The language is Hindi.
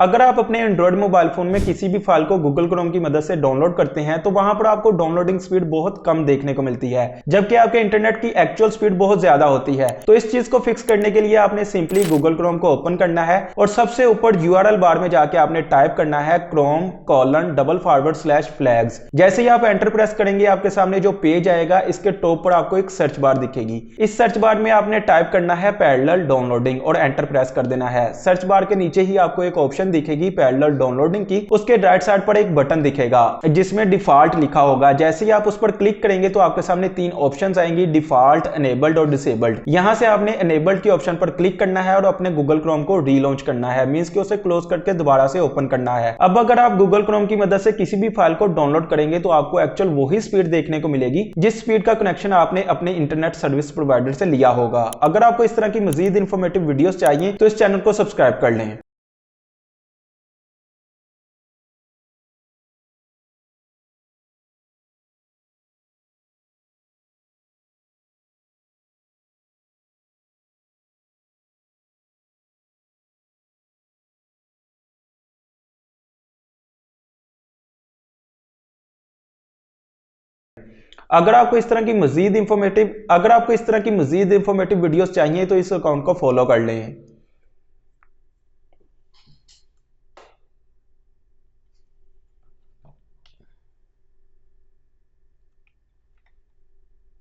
अगर आप अपने एंड्रॉयड मोबाइल फोन में किसी भी फाइल को गूगल क्रोम की मदद से डाउनलोड करते हैं तो वहां पर आपको डाउनलोडिंग स्पीड बहुत कम देखने को मिलती है, जबकि आपके इंटरनेट की एक्चुअल स्पीड बहुत ज्यादा होती है। तो इस चीज को फिक्स करने के लिए आपने सिंपली गूगल क्रोम को ओपन करना है और सबसे ऊपर यूआरएल बार में जाके आपने टाइप करना है chrome://flags। जैसे ही आप एंटर प्रेस करेंगे आपके सामने जो पेज आएगा इसके टॉप पर आपको एक सर्च बार दिखेगी। इस सर्च बार में आपने टाइप करना है पैरेलल डाउनलोडिंग और एंटर प्रेस कर देना है। सर्च बार के नीचे ही आपको एक ऑप्शन दिखेगी पैरेलल डाउनलोडिंग की, उसके राइट साइड पर एक बटन दिखेगा जिसमें डिफॉल्ट लिखा होगा। जैसे ही आप उस पर क्लिक करेंगे तो आपके सामने तीन ऑप्शंस आएंगी, डिफॉल्ट, एनेबल्ड और डिसेबल्ड। यहां से आपने एनेबल्ड के ऑप्शन पर क्लिक करना है और अपने गूगल क्रोम को रीलॉन्च करना है, मींस कि उसे क्लोज करके दोबारा से ओपन करना है। अब अगर आप गूगल क्रोम की मदद से किसी भी फाइल को डाउनलोड करेंगे तो आपको एक्चुअल वही स्पीड देखने को मिलेगी जिस स्पीड का कनेक्शन आपने अपने इंटरनेट सर्विस प्रोवाइडर से लिया होगा। अगर आपको इस तरह की मजीद इंफॉर्मेटिव वीडियोस चाहिए तो इस चैनल को सब्सक्राइब कर लें। अगर आपको इस तरह की मजीद इंफॉर्मेटिव वीडियोस चाहिए तो इस अकाउंट को फॉलो कर लें।